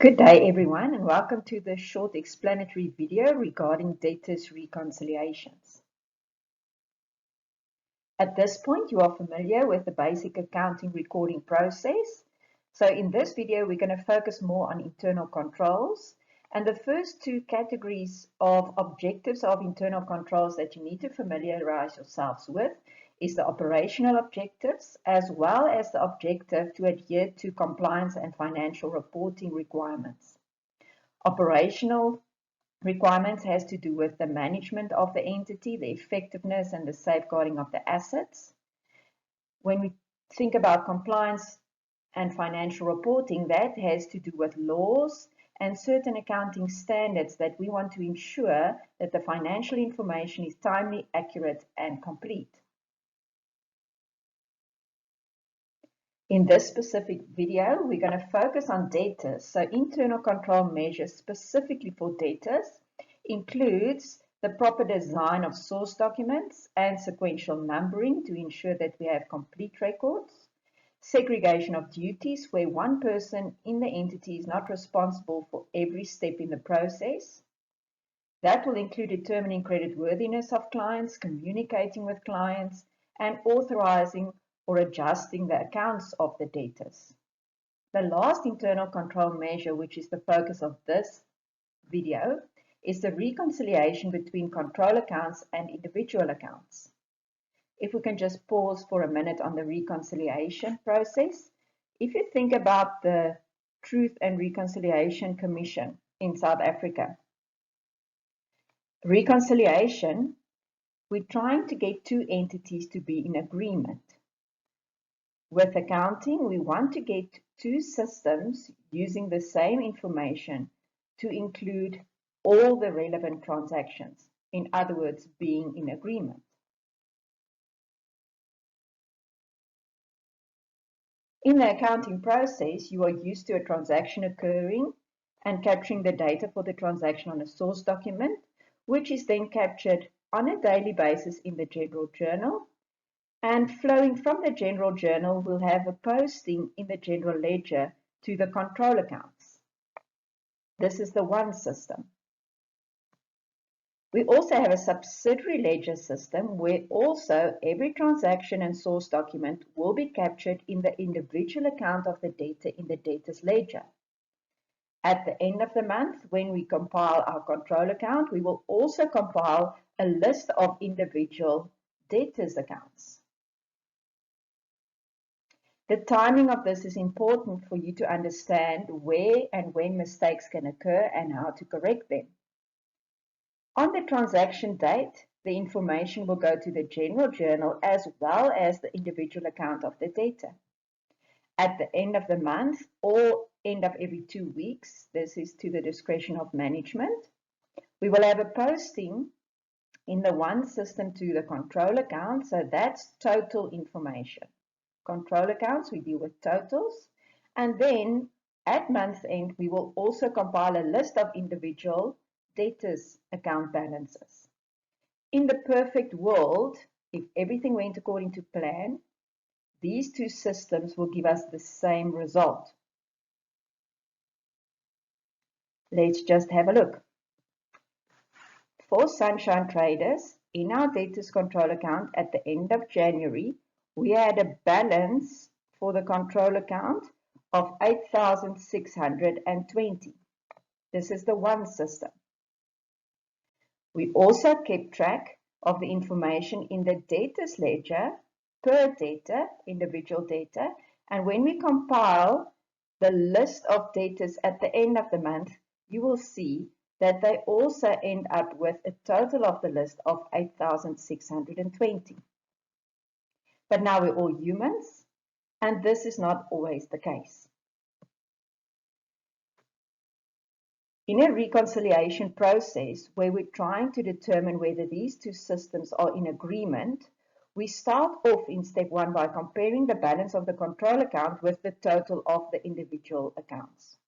Good day, everyone, and welcome to the short explanatory video regarding debtors reconciliations. At this point, you are familiar with the basic accounting recording process. So in this video, we're going to focus more on internal controls. And the first two categories of objectives of internal controls that you need to familiarize yourselves with is the operational objectives, as well as the objective to adhere to compliance and financial reporting requirements. Operational requirements has to do with the management of the entity, the effectiveness and the safeguarding of the assets. When we think about compliance and financial reporting, that has to do with laws and certain accounting standards that we want to ensure that the financial information is timely, accurate, and complete. In this specific video, we're going to focus on debtors. So internal control measures specifically for debtors includes the proper design of source documents and sequential numbering to ensure that we have complete records, segregation of duties where one person in the entity is not responsible for every step in the process. That will include determining creditworthiness of clients, communicating with clients, and authorizing or adjusting the accounts of the debtors. The last internal control measure, which is the focus of this video, is the reconciliation between control accounts and individual accounts. If we can just pause for a minute on the reconciliation process. If you think about the Truth and Reconciliation Commission in South Africa, reconciliation, we're trying to get two entities to be in agreement. With accounting, we want to get two systems using the same information to include all the relevant transactions. In other words, being in agreement. In the accounting process, you are used to a transaction occurring and capturing the data for the transaction on a source document, which is then captured on a daily basis in the general journal. And flowing from the general journal, we'll have a posting in the general ledger to the control accounts. This is the one system. We also have a subsidiary ledger system where also every transaction and source document will be captured in the individual account of the debtor in the debtor's ledger. At the end of the month, when we compile our control account, we will also compile a list of individual debtors' accounts. The timing of this is important for you to understand where and when mistakes can occur and how to correct them. On the transaction date, the information will go to the general journal as well as the individual account of the debtor. At the end of the month or end of every 2 weeks, this is to the discretion of management, we will have a posting in the one system to the control account, so that's total information. Control accounts, we deal with totals, and then at month end we will also compile a list of individual debtors account balances. In the perfect world, if everything went according to plan, these two systems will give us the same result. Let's just have a look. For Sunshine Traders, in our debtors control account at the end of January, we had a balance for the control account of 8,620. This is the one system. We also kept track of the information in the debtors ledger per debtor, individual debtor, and when we compile the list of debtors at the end of the month, you will see that they also end up with a total of the list of 8,620. But now we're all humans, and this is not always the case. In a reconciliation process where we're trying to determine whether these two systems are in agreement, we start off in step 1 by comparing the balance of the control account with the total of the individual accounts.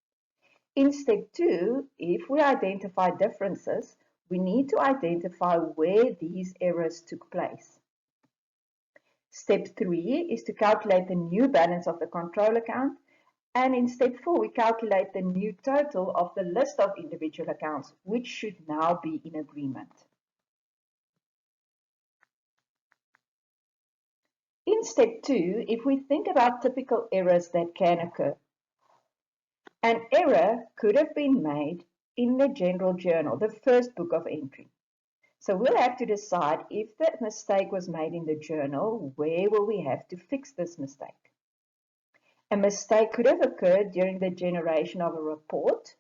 In step 2, if we identify differences, we need to identify where these errors took place. Step 3 is to calculate the new balance of the control account And in step 4, we calculate the new total of the list of individual accounts, which should now be in agreement. In step 2, if we think about typical errors that can occur, an error could have been made in the general journal, the first book of entry. So we'll have to decide if the mistake was made in the journal, where will we have to fix this mistake? A mistake could have occurred during the generation of a report.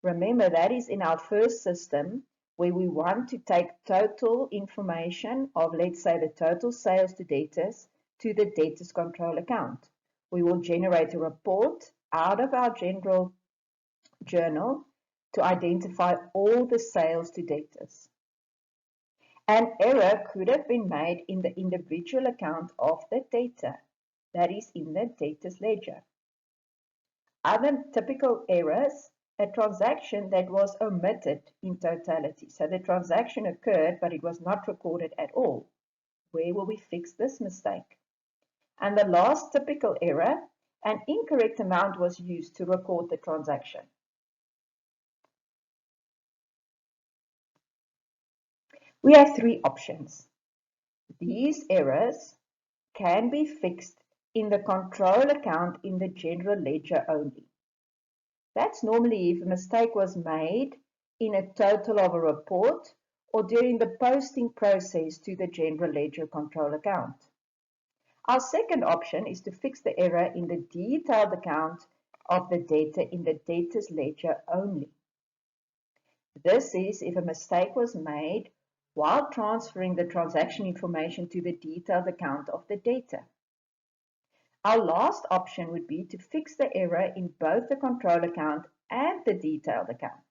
Remember, that is in our first system where we want to take total information of, let's say, the total sales to debtors to the debtors control account. We will generate a report out of our general journal to identify all the sales to debtors. An error could have been made in the individual account of the debtor, that is in the debtors ledger. Other typical errors, a transaction that was omitted in totality. So the transaction occurred, but it was not recorded at all. Where will we fix this mistake? And the last typical error, an incorrect amount was used to record the transaction. We have three options. These errors can be fixed in the control account in the general ledger only. That's normally if a mistake was made in a total of a report or during the posting process to the general ledger control account. Our second option is to fix the error in the detailed account of the debtor in the debtors ledger only. This is if a mistake was made while transferring the transaction information to the detailed account of the debtor. Our last option would be to fix the error in both the control account and the detailed account.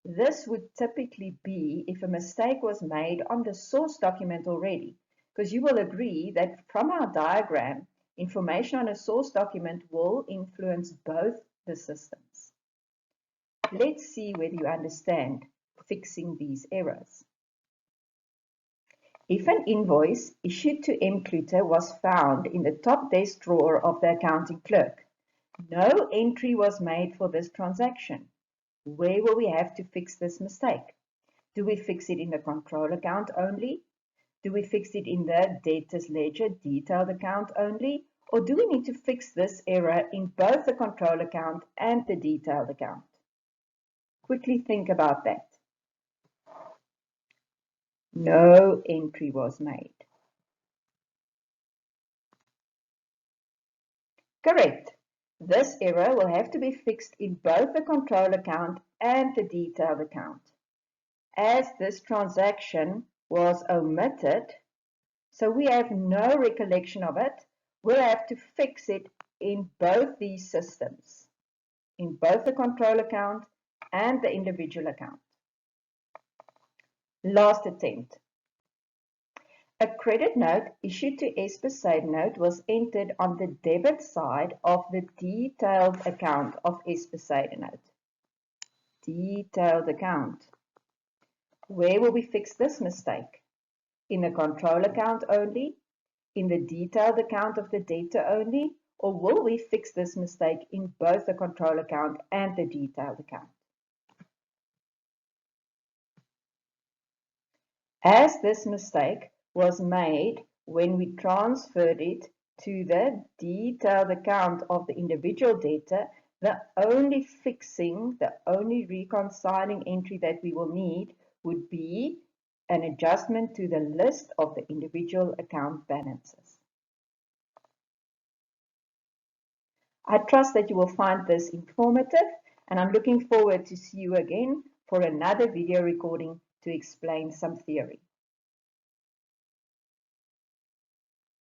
This would typically be if a mistake was made on the source document already, because you will agree that from our diagram, information on a source document will influence both the systems. Let's see whether you understand fixing these errors. If an invoice issued to M. Kluter was found in the top desk drawer of the accounting clerk, no entry was made for this transaction. Where will we have to fix this mistake? Do we fix it in the control account only? Do we fix it in the debtors ledger detailed account only? Or do we need to fix this error in both the control account and the detailed account? Quickly think about that. No entry was made. Correct. This error will have to be fixed in both the control account and the detailed account. As this transaction was omitted, so we have no recollection of it, we'll have to fix it in both these systems, in both the control account and the individual account. Last attempt. A credit note issued to S. Besaidenout was entered on the debit side of the detailed account of S. Besaidenout. Detailed account. Where will we fix this mistake? In the control account only? In the detailed account of the debtor only? Or will we fix this mistake in both the control account and the detailed account? As this mistake was made when we transferred it to the detailed account of the individual debtor, the only fixing, the only reconciling entry that we will need would be an adjustment to the list of the individual account balances. I trust that you will find this informative, and I'm looking forward to see you again for another video recording to explain some theory.